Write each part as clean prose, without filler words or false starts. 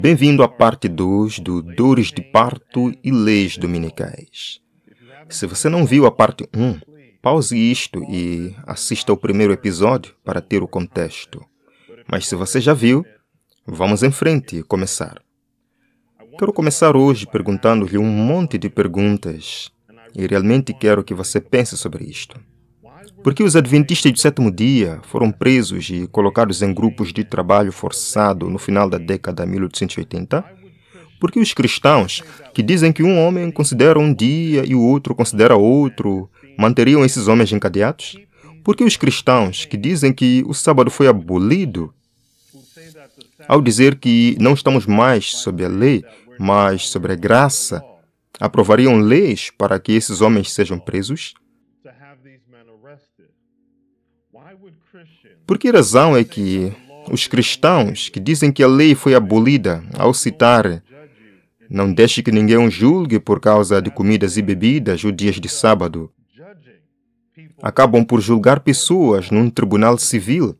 Bem-vindo à parte 2 do Dores de Parto e Leis Dominicais. Se você não viu a parte 1, pause isto e assista ao primeiro episódio para ter o contexto. Mas se você já viu, vamos em frente e começar. Quero começar hoje perguntando-lhe um monte de perguntas e realmente quero que você pense sobre isto. Por que os adventistas do sétimo dia foram presos e colocados em grupos de trabalho forçado no final da década de 1880? Por que os cristãos, que dizem que um homem considera um dia e o outro considera outro, manteriam esses homens encadeados? Por que os cristãos, que dizem que o sábado foi abolido, ao dizer que não estamos mais sob a lei, mas sobre a graça, aprovariam leis para que esses homens sejam presos? Por que razão é que os cristãos que dizem que a lei foi abolida, ao citar "não deixe que ninguém o julgue por causa de comidas e bebidas ou dias de sábado", acabam por julgar pessoas num tribunal civil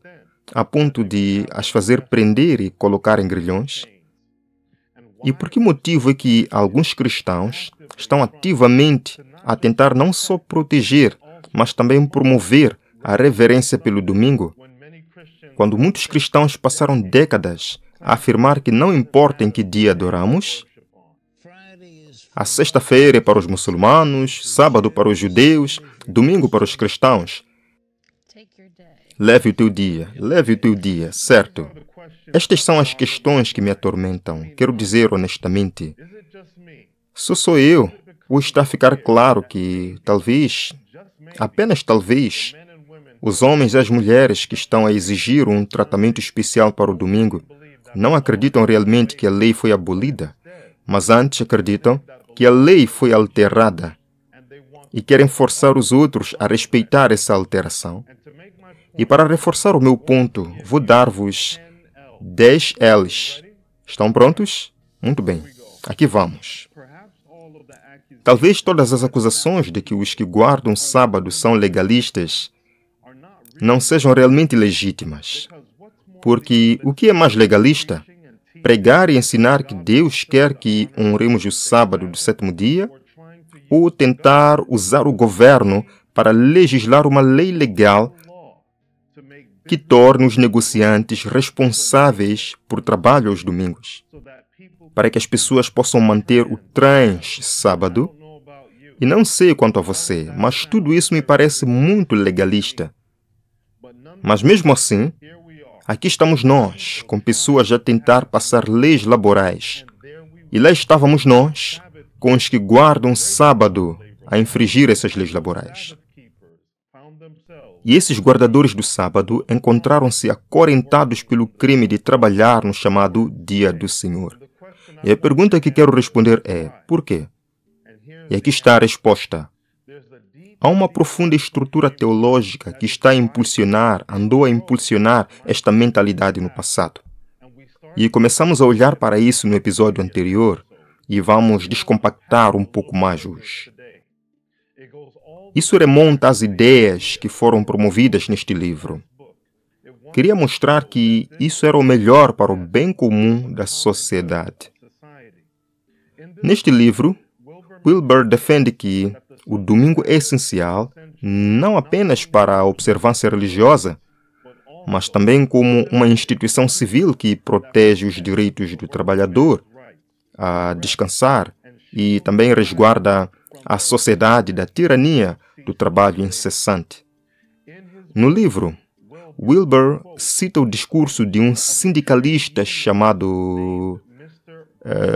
a ponto de as fazer prender e colocar em grilhões? E por que motivo é que alguns cristãos estão ativamente a tentar não só proteger, mas também promover a reverência pelo domingo, quando muitos cristãos passaram décadas a afirmar que não importa em que dia adoramos? A sexta-feira é para os muçulmanos, sábado para os judeus, domingo para os cristãos. Leve o teu dia, certo? Estas são as questões que me atormentam. Quero dizer honestamente, sou eu, ou está a ficar claro que talvez, apenas talvez, os homens e as mulheres que estão a exigir um tratamento especial para o domingo não acreditam realmente que a lei foi abolida, mas antes acreditam que a lei foi alterada e querem forçar os outros a respeitar essa alteração. E para reforçar o meu ponto, vou dar-vos 10 L's. Estão prontos? Muito bem, aqui vamos. Talvez todas as acusações de que os que guardam o sábado são legalistas não sejam realmente legítimas. Porque o que é mais legalista? Pregar e ensinar que Deus quer que honremos o sábado do sétimo dia? Ou tentar usar o governo para legislar uma lei legal que torne os negociantes responsáveis por trabalho aos domingos, para que as pessoas possam manter o trans-sábado? E não sei quanto a você, mas tudo isso me parece muito legalista. Mas mesmo assim, aqui estamos nós, com pessoas a tentar passar leis laborais. E lá estávamos nós, com os que guardam sábado, a infringir essas leis laborais. E esses guardadores do sábado encontraram-se acorrentados pelo crime de trabalhar no chamado Dia do Senhor. E a pergunta que quero responder é, por quê? E aqui está a resposta. Há uma profunda estrutura teológica que andou a impulsionar esta mentalidade no passado. E começamos a olhar para isso no episódio anterior e vamos descompactar um pouco mais hoje. Isso remonta às ideias que foram promovidas neste livro. Queria mostrar que isso era o melhor para o bem comum da sociedade. Neste livro, Wilber defende que o domingo é essencial não apenas para a observância religiosa, mas também como uma instituição civil que protege os direitos do trabalhador a descansar e também resguarda a sociedade da tirania do trabalho incessante. No livro, Wilber cita o discurso de um sindicalista chamado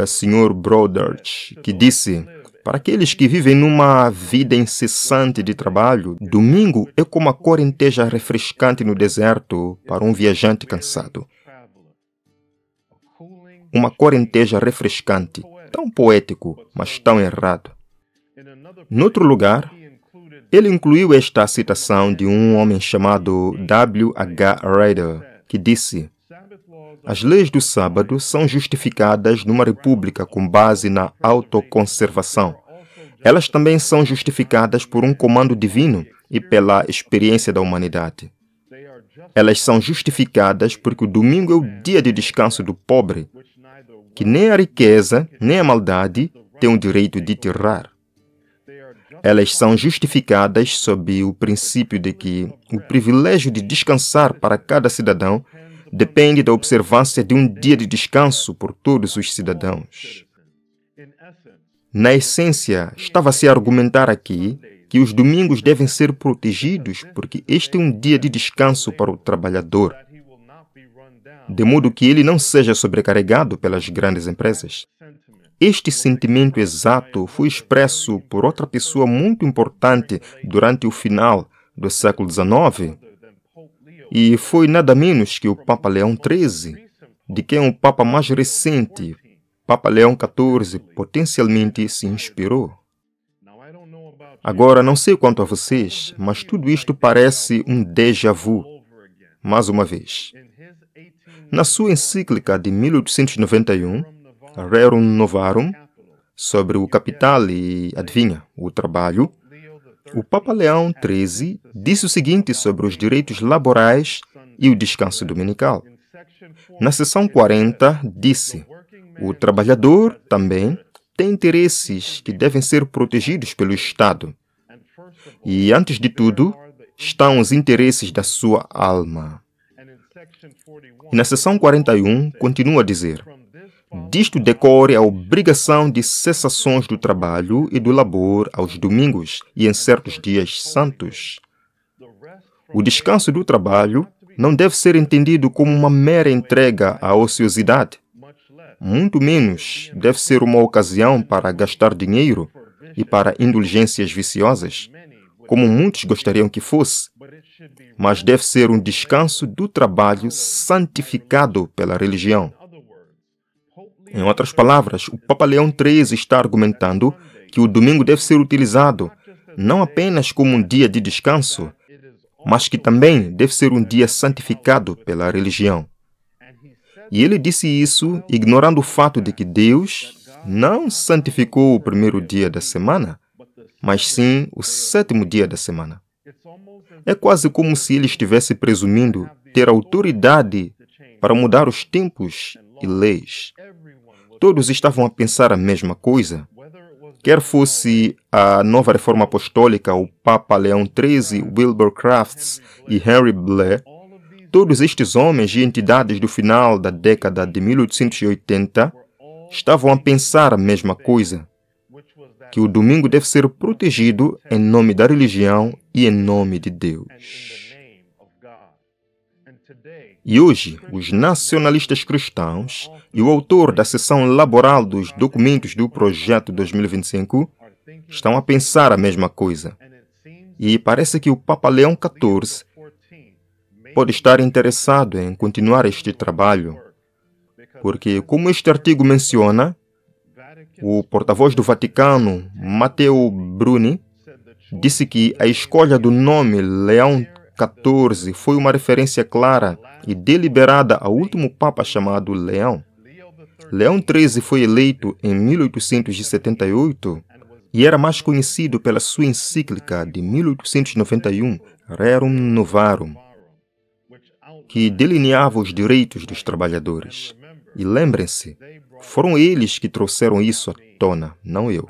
Sr. Brodert, que disse: para aqueles que vivem numa vida incessante de trabalho, domingo é como a correnteza refrescante no deserto para um viajante cansado. Uma correnteza refrescante, tão poético, mas tão errado. Em outro lugar, ele incluiu esta citação de um homem chamado W. H. Ryder, que disse: as leis do sábado são justificadas numa república com base na autoconservação. Elas também são justificadas por um comando divino e pela experiência da humanidade. Elas são justificadas porque o domingo é o dia de descanso do pobre que nem a riqueza, nem a maldade têm o direito de tirar. Elas são justificadas sob o princípio de que o privilégio de descansar para cada cidadão depende da observância de um dia de descanso por todos os cidadãos. Na essência, estava-se a argumentar aqui que os domingos devem ser protegidos porque este é um dia de descanso para o trabalhador, de modo que ele não seja sobrecarregado pelas grandes empresas. Este sentimento exato foi expresso por outra pessoa muito importante durante o final do século XIX, e foi nada menos que o Papa Leão XIII, de quem o Papa mais recente, Papa Leão XIV, potencialmente se inspirou. Agora, não sei quanto a vocês, mas tudo isto parece um déjà vu, mais uma vez. Na sua encíclica de 1891, Rerum Novarum, sobre o capital e, adivinha, o trabalho, o Papa Leão XIII disse o seguinte sobre os direitos laborais e o descanso dominical. Na seção 40, disse: o trabalhador também tem interesses que devem ser protegidos pelo Estado. E, antes de tudo, estão os interesses da sua alma. E na seção 41, continua a dizer: disto decorre a obrigação de cessações do trabalho e do labor aos domingos e em certos dias santos. O descanso do trabalho não deve ser entendido como uma mera entrega à ociosidade. Muito menos deve ser uma ocasião para gastar dinheiro e para indulgências viciosas, como muitos gostariam que fosse, mas deve ser um descanso do trabalho santificado pela religião. Em outras palavras, o Papa Leão XIII está argumentando que o domingo deve ser utilizado não apenas como um dia de descanso, mas que também deve ser um dia santificado pela religião. E ele disse isso ignorando o fato de que Deus não santificou o primeiro dia da semana, mas sim o sétimo dia da semana. É quase como se ele estivesse presumindo ter autoridade para mudar os tempos e leis. Todos estavam a pensar a mesma coisa. Quer fosse a nova reforma apostólica, o Papa Leão XIII, Wilbur Crafts e Henry Blair, todos estes homens e entidades do final da década de 1880 estavam a pensar a mesma coisa, que o domingo deve ser protegido em nome da religião e em nome de Deus. E hoje, os nacionalistas cristãos e o autor da seção laboral dos documentos do Projeto 2025 estão a pensar a mesma coisa. E parece que o Papa Leão XIV pode estar interessado em continuar este trabalho, porque, como este artigo menciona, o porta-voz do Vaticano, Matteo Bruni, disse que a escolha do nome Leão XIV foi uma referência clara e deliberada ao último Papa chamado Leão. Leão XIII foi eleito em 1878 e era mais conhecido pela sua encíclica de 1891, Rerum Novarum, que delineava os direitos dos trabalhadores. E lembrem-se, foram eles que trouxeram isso à tona, não eu.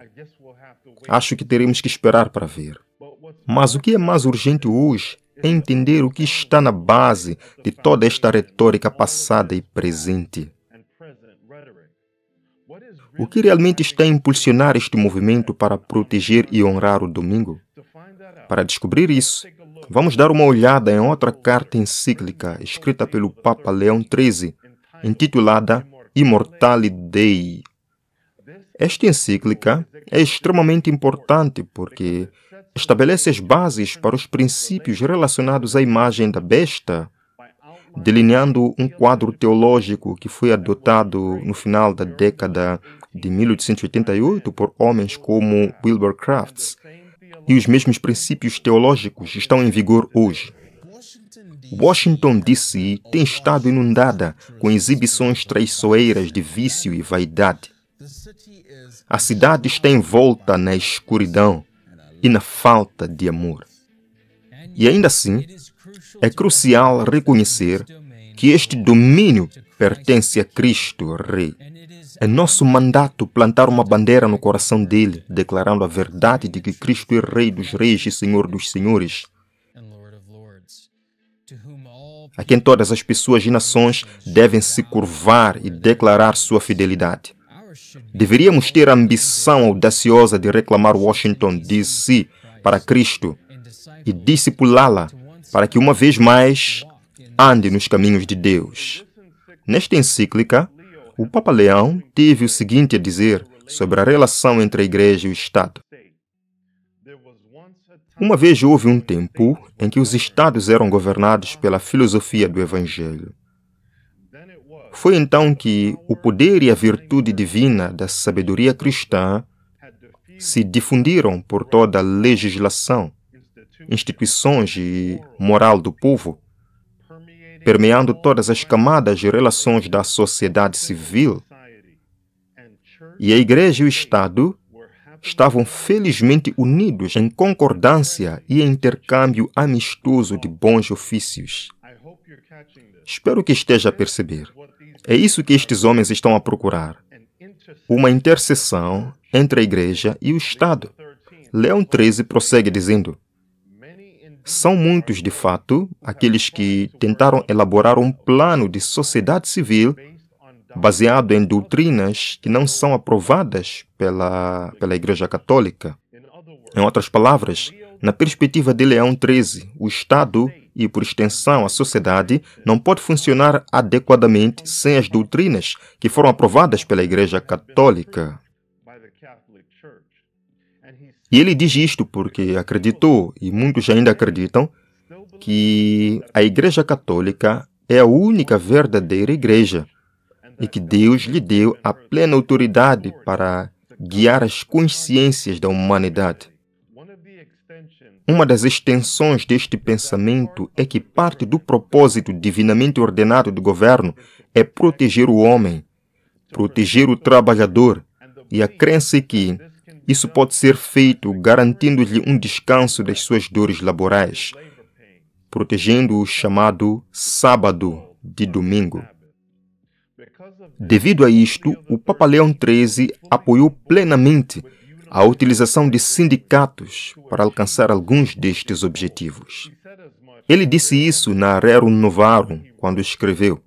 Acho que teremos que esperar para ver. Mas o que é mais urgente hoje é entender o que está na base de toda esta retórica passada e presente. O que realmente está a impulsionar este movimento para proteger e honrar o domingo? Para descobrir isso, vamos dar uma olhada em outra carta encíclica escrita pelo Papa Leão XIII, intitulada Immortali Dei. Esta encíclica é extremamente importante porque estabelece as bases para os princípios relacionados à imagem da besta, delineando um quadro teológico que foi adotado no final da década de 1888 por homens como Wilbur Crafts, e os mesmos princípios teológicos estão em vigor hoje. Washington, D.C. tem estado inundada com exibições traiçoeiras de vício e vaidade. A cidade está envolta na escuridão e na falta de amor. E ainda assim, é crucial reconhecer que este domínio pertence a Cristo, Rei. É nosso mandato plantar uma bandeira no coração dele, declarando a verdade de que Cristo é Rei dos Reis e Senhor dos Senhores, a quem todas as pessoas e nações devem se curvar e declarar sua fidelidade. Deveríamos ter a ambição audaciosa de reclamar Washington, D.C. para Cristo e discipulá-la para que uma vez mais ande nos caminhos de Deus. Nesta encíclica, o Papa Leão teve o seguinte a dizer sobre a relação entre a Igreja e o Estado. Uma vez houve um tempo em que os Estados eram governados pela filosofia do Evangelho. Foi então que o poder e a virtude divina da sabedoria cristã se difundiram por toda a legislação, instituições e moral do povo, permeando todas as camadas e relações da sociedade civil. E a Igreja e o Estado estavam felizmente unidos em concordância e intercâmbio amistoso de bons ofícios. Espero que esteja a perceber. É isso que estes homens estão a procurar. Uma intercessão entre a Igreja e o Estado. Leão XIII prossegue dizendo: são muitos, de fato, aqueles que tentaram elaborar um plano de sociedade civil baseado em doutrinas que não são aprovadas pela Igreja Católica. Em outras palavras, na perspectiva de Leão XIII, o Estado e, por extensão, a sociedade não pode funcionar adequadamente sem as doutrinas que foram aprovadas pela Igreja Católica. E ele diz isto porque acreditou, e muitos ainda acreditam, que a Igreja Católica é a única verdadeira igreja e que Deus lhe deu a plena autoridade para guiar as consciências da humanidade. Uma das extensões deste pensamento é que parte do propósito divinamente ordenado do governo é proteger o homem, proteger o trabalhador, e a crença é que isso pode ser feito garantindo-lhe um descanso das suas dores laborais, protegendo o chamado sábado de domingo. Devido a isto, o Papa Leão XIII apoiou plenamente a utilização de sindicatos para alcançar alguns destes objetivos. Ele disse isso na Rerum Novarum, quando escreveu: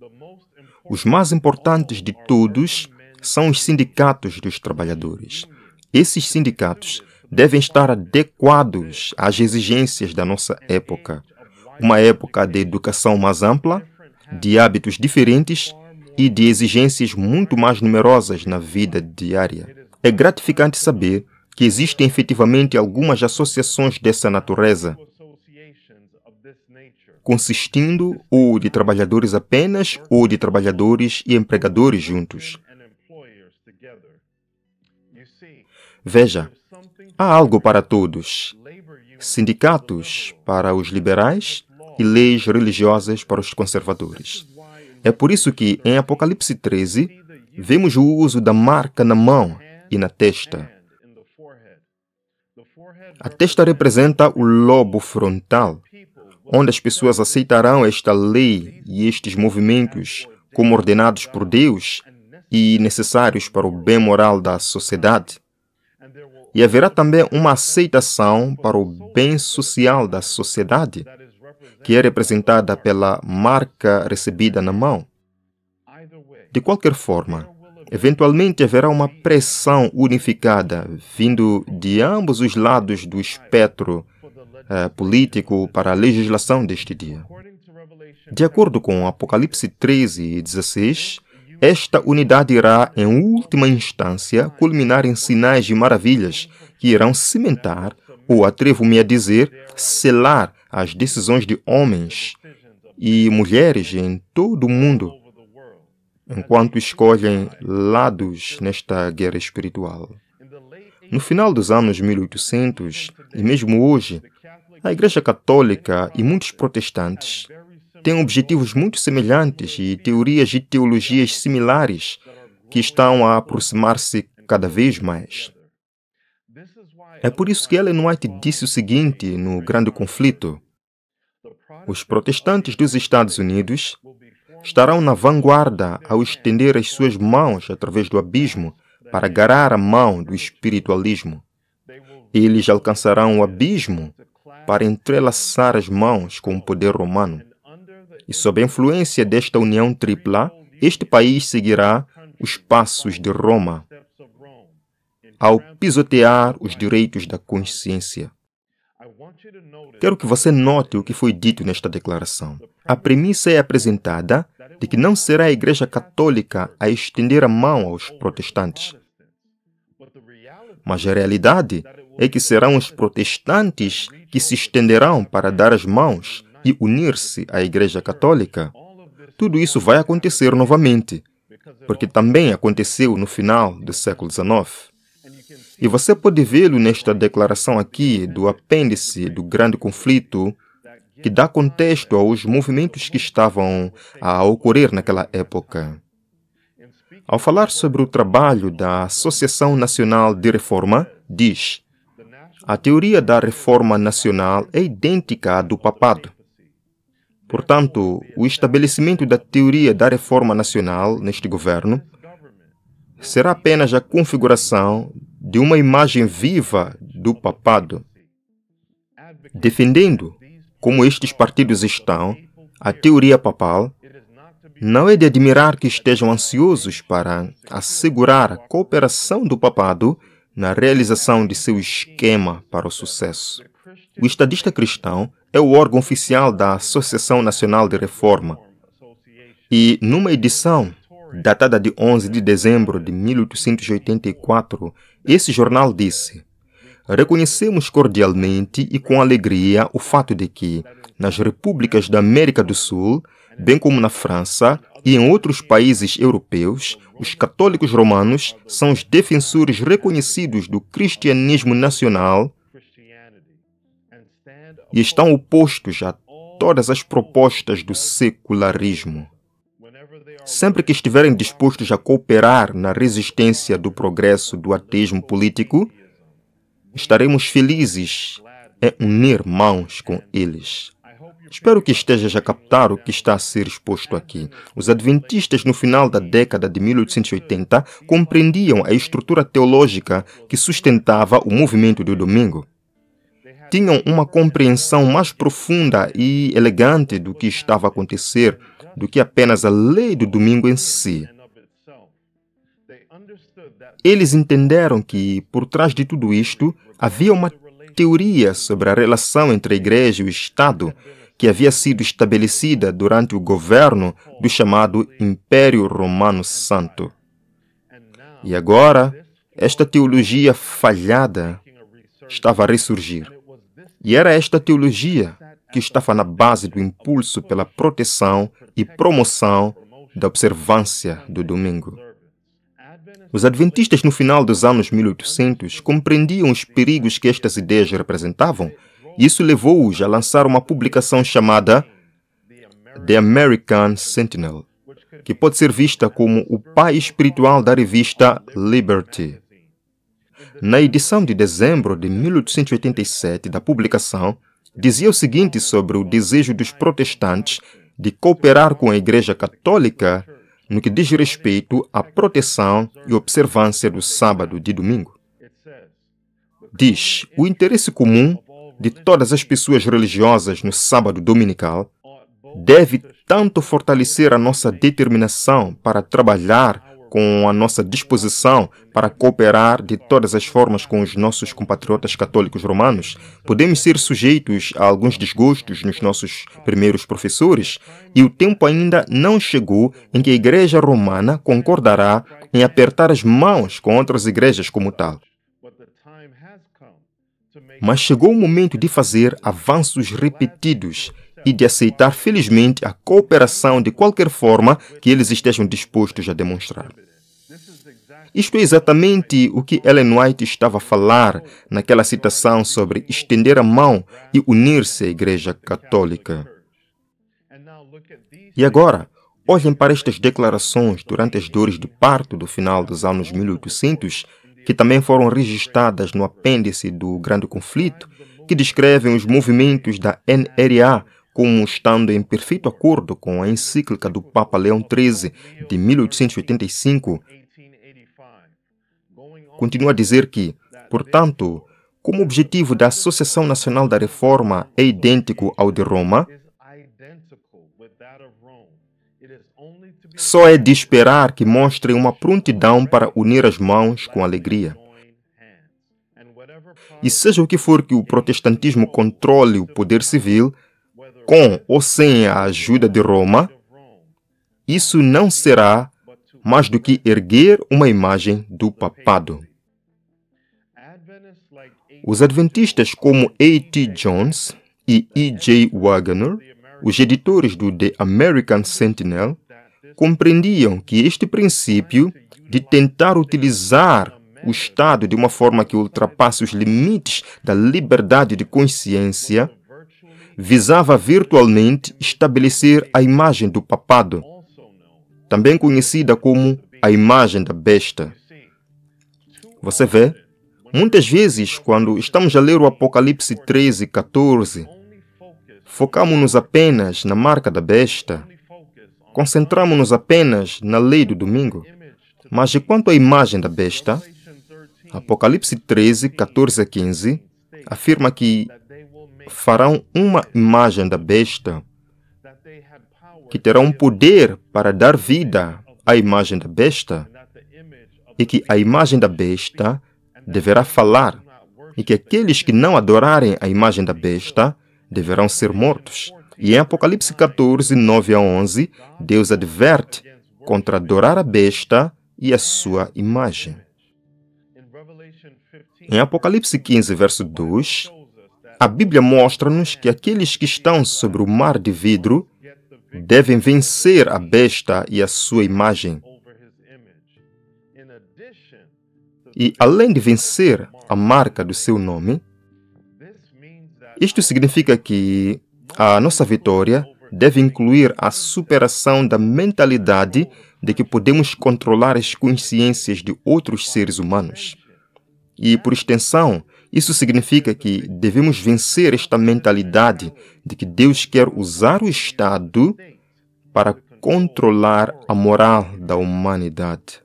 os mais importantes de todos são os sindicatos dos trabalhadores. Esses sindicatos devem estar adequados às exigências da nossa época, uma época de educação mais ampla, de hábitos diferentes e de exigências muito mais numerosas na vida diária. É gratificante saber que existem efetivamente algumas associações dessa natureza, consistindo ou de trabalhadores apenas ou de trabalhadores e empregadores juntos. Veja, há algo para todos: sindicatos para os liberais e leis religiosas para os conservadores. É por isso que, em Apocalipse 13, vemos o uso da marca na mão e na testa. A testa representa o lobo frontal, onde as pessoas aceitarão esta lei e estes movimentos como ordenados por Deus e necessários para o bem moral da sociedade. E haverá também uma aceitação para o bem social da sociedade, que é representada pela marca recebida na mão. De qualquer forma, eventualmente haverá uma pressão unificada vindo de ambos os lados do espectro político para a legislação deste dia. De acordo com Apocalipse 13 e 16, esta unidade irá, em última instância, culminar em sinais e maravilhas que irão cimentar, ou atrevo-me a dizer, selar as decisões de homens e mulheres em todo o mundo, enquanto escolhem lados nesta guerra espiritual. No final dos anos 1800, e mesmo hoje, a Igreja Católica e muitos protestantes têm objetivos muito semelhantes e teorias e teologias similares que estão a aproximar-se cada vez mais. É por isso que Ellen White disse o seguinte no Grande Conflito: os protestantes dos Estados Unidos estarão na vanguarda ao estender as suas mãos através do abismo para agarrar a mão do espiritualismo. Eles alcançarão o abismo para entrelaçar as mãos com o poder romano. E sob a influência desta união tripla, este país seguirá os passos de Roma ao pisotear os direitos da consciência. Quero que você note o que foi dito nesta declaração. A premissa é apresentada de que não será a Igreja Católica a estender a mão aos protestantes. Mas a realidade é que serão os protestantes que se estenderão para dar as mãos e unir-se à Igreja Católica. Tudo isso vai acontecer novamente, porque também aconteceu no final do século XIX. E você pode vê-lo nesta declaração aqui do apêndice do grande conflito, que dá contexto aos movimentos que estavam a ocorrer naquela época. Ao falar sobre o trabalho da Associação Nacional de Reforma, diz: a teoria da reforma nacional é idêntica à do papado. Portanto, o estabelecimento da teoria da reforma nacional neste governo será apenas a configuração de uma imagem viva do papado. Defendendo, como estes partidos estão, a teoria papal, não é de admirar que estejam ansiosos para assegurar a cooperação do papado na realização de seu esquema para o sucesso. O estadista cristão é o órgão oficial da Associação Nacional de Reforma. E, numa edição datada de 11 de dezembro de 1884, esse jornal disse: reconhecemos cordialmente e com alegria o fato de que, nas repúblicas da América do Sul, bem como na França e em outros países europeus, os católicos romanos são os defensores reconhecidos do cristianismo nacional e estão opostos a todas as propostas do secularismo. Sempre que estiverem dispostos a cooperar na resistência do progresso do ateísmo político, estaremos felizes em unir mãos com eles. Espero que estejas a captar o que está a ser exposto aqui. Os adventistas, no final da década de 1880, compreendiam a estrutura teológica que sustentava o movimento do domingo. Tinham uma compreensão mais profunda e elegante do que estava a acontecer do que apenas a lei do domingo em si. Eles entenderam que, por trás de tudo isto, havia uma teoria sobre a relação entre a Igreja e o Estado que havia sido estabelecida durante o governo do chamado Império Romano Santo. E agora, esta teologia falhada estava a ressurgir. E era esta teologia que estava na base do impulso pela proteção e promoção da observância do domingo. Os adventistas, no final dos anos 1800, compreendiam os perigos que estas ideias representavam, e isso levou-os a lançar uma publicação chamada The American Sentinel, que pode ser vista como o pai espiritual da revista Liberty. Na edição de dezembro de 1887 da publicação, dizia o seguinte sobre o desejo dos protestantes de cooperar com a Igreja Católica no que diz respeito à proteção e observância do sábado e de domingo. Diz: o interesse comum de todas as pessoas religiosas no sábado dominical deve tanto fortalecer a nossa determinação para trabalhar com a nossa disposição para cooperar de todas as formas com os nossos compatriotas católicos romanos. Podemos ser sujeitos a alguns desgostos nos nossos primeiros professores, e o tempo ainda não chegou em que a Igreja Romana concordará em apertar as mãos com outras igrejas como tal. Mas chegou o momento de fazer avanços repetidos e de aceitar felizmente a cooperação de qualquer forma que eles estejam dispostos a demonstrar. Isto é exatamente o que Ellen White estava a falar naquela citação sobre estender a mão e unir-se à Igreja Católica. E agora, olhem para estas declarações durante as dores de parto do final dos anos 1800, que também foram registradas no apêndice do Grande Conflito, que descrevem os movimentos da NRA como estando em perfeito acordo com a encíclica do Papa Leão XIII de 1885, continua a dizer que, portanto, como o objetivo da Associação Nacional da Reforma é idêntico ao de Roma, só é de esperar que mostrem uma prontidão para unir as mãos com alegria. E seja o que for que o protestantismo controle o poder civil, com ou sem a ajuda de Roma, isso não será mais do que erguer uma imagem do papado. Os adventistas como A.T. Jones e E.J. Wagner, os editores do The American Sentinel, compreendiam que este princípio de tentar utilizar o Estado de uma forma que ultrapasse os limites da liberdade de consciência visava virtualmente estabelecer a imagem do papado, também conhecida como a imagem da besta. Você vê? Muitas vezes, quando estamos a ler o Apocalipse 13 e 14, focamos-nos apenas na marca da besta, concentramos-nos apenas na lei do domingo. Mas e quanto à imagem da besta, Apocalipse 13, 14 a 15, afirma que farão uma imagem da besta que terá um poder para dar vida à imagem da besta e que a imagem da besta deverá falar e que aqueles que não adorarem a imagem da besta deverão ser mortos. E em Apocalipse 14, 9 a 11, Deus adverte contra adorar a besta e a sua imagem. Em Apocalipse 15, verso 2, a Bíblia mostra-nos que aqueles que estão sobre o mar de vidro devem vencer a besta e a sua imagem. E, além de vencer a marca do seu nome, isto significa que a nossa vitória deve incluir a superação da mentalidade de que podemos controlar as consciências de outros seres humanos. E, por extensão, isso significa que devemos vencer esta mentalidade de que Deus quer usar o Estado para controlar a moral da humanidade.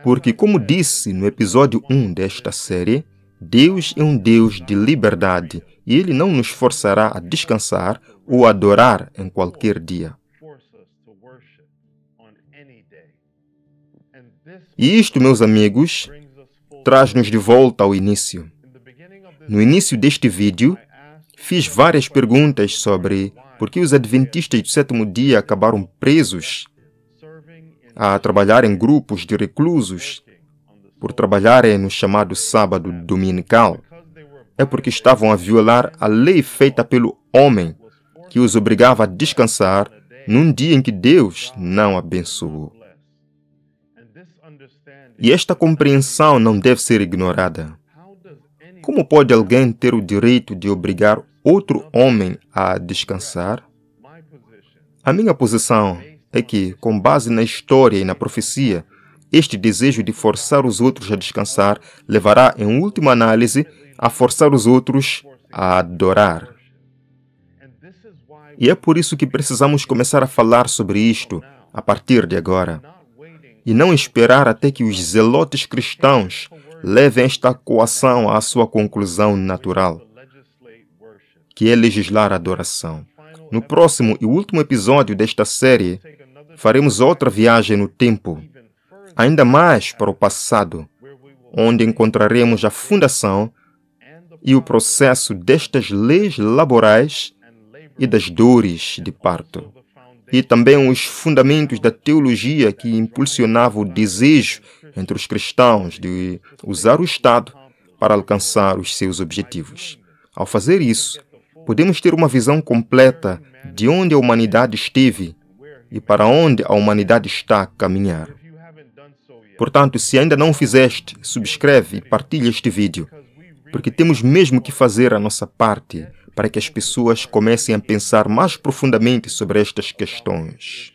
Porque, como disse no episódio 1 desta série, Deus é um Deus de liberdade e Ele não nos forçará a descansar ou a adorar em qualquer dia. E isto, meus amigos, traz-nos de volta ao início. No início deste vídeo, fiz várias perguntas sobre por que os adventistas do sétimo dia acabaram presos a trabalhar em grupos de reclusos, por trabalharem no chamado sábado dominical. É porque estavam a violar a lei feita pelo homem, que os obrigava a descansar num dia em que Deus não abençoou. E esta compreensão não deve ser ignorada. Como pode alguém ter o direito de obrigar outro homem a descansar? A minha posição é que, com base na história e na profecia, este desejo de forçar os outros a descansar levará, em última análise, a forçar os outros a adorar. E é por isso que precisamos começar a falar sobre isto a partir de agora. E não esperar até que os zelotes cristãos levem esta coação à sua conclusão natural, que é legislar a adoração. No próximo e último episódio desta série, faremos outra viagem no tempo, ainda mais para o passado, onde encontraremos a fundação e o processo destas leis laborais e das dores de parto, e também os fundamentos da teologia que impulsionava o desejo entre os cristãos de usar o Estado para alcançar os seus objetivos. Ao fazer isso, podemos ter uma visão completa de onde a humanidade esteve e para onde a humanidade está a caminhar. Portanto, se ainda não o fizeste, subscreve e partilha este vídeo, porque temos mesmo que fazer a nossa parte para que as pessoas comecem a pensar mais profundamente sobre estas questões.